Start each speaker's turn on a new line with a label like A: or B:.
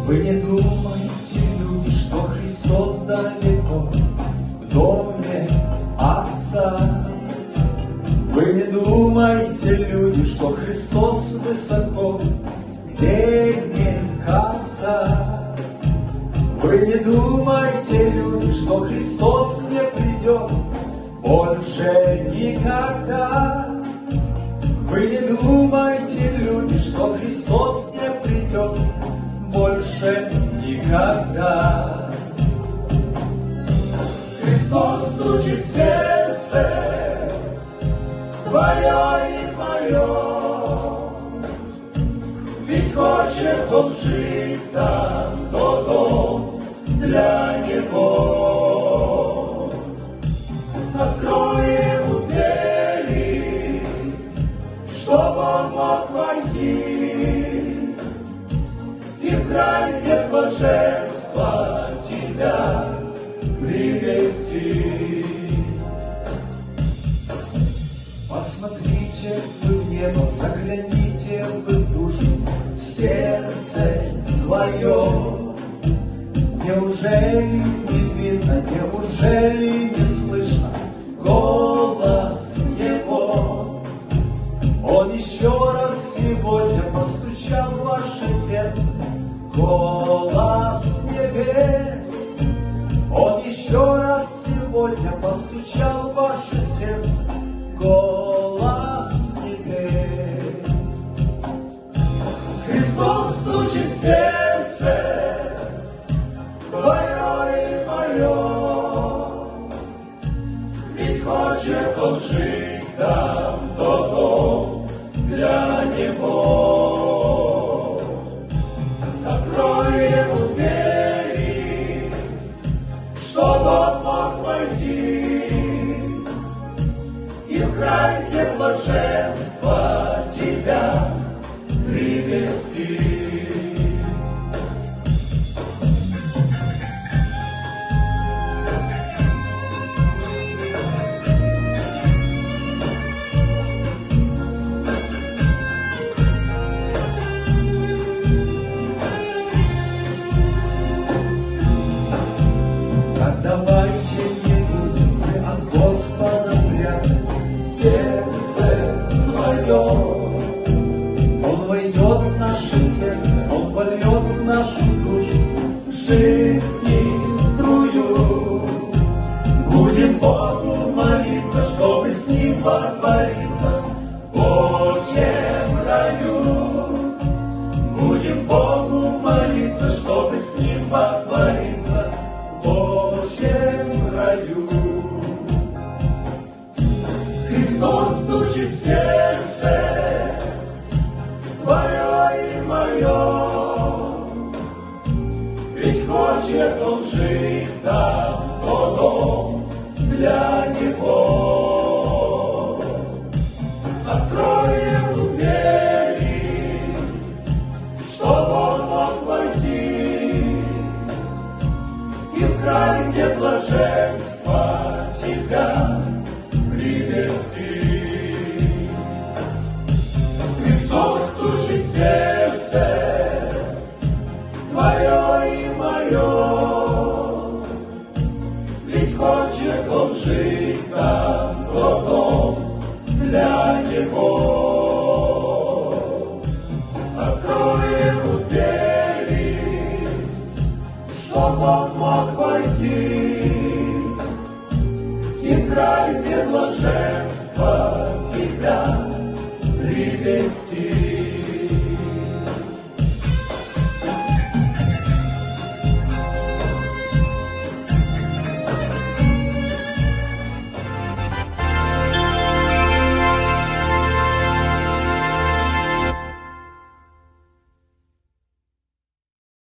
A: Вы не думайте, люди, что Христос далеко в доме Отца. Вы не думайте, люди, что Христос высоко, где нет конца. Вы не думайте, люди, что Христос не придет больше никогда. Вы не думайте, люди, что Христос не придет больше никогда. Христос стучит в сердце твое и мое, ведь хочет Он жить там, то дом для Него. Открой Ему двери, чтоб Он мог войти, и в край, где блаженство, тебя привести. Посмотрите вы в небо, загляните вы в душу, в сердце свое. Неужели не видно, неужели не слышно голос Его? Он еще раз сегодня постучал в ваше сердце, голос небес. Он еще раз сегодня постучал в ваше сердце, голос небес. Христос стучит в сердце твое и мое, ведь хочет Он жить там, то дом для Него. Открой Ему двери, чтоб Он мог войти, и в край, где блаженство, тебя привести. Давайте не будем мы от Господа прятать сердце свое. Он войдет в наше сердце, Он вольет в нашу душу жизни струю. Будем Богу молиться, чтобы с Ним водвориться в Божьем раю. Будем Богу молиться, чтобы с Ним водвориться в Божьем раю. Христос стучит в сердце твое и мое, ведь хочет Он жить там, то дом для Него. Открой Ему двери, чтоб Он мог войти, и в край, где блаженство, тебя привести. Христос стучит в сердце твое и мое, ведь хочет Он жить там, то дом для Него. Открой Ему двери, чтоб Он мог войти, и в край, где блаженство,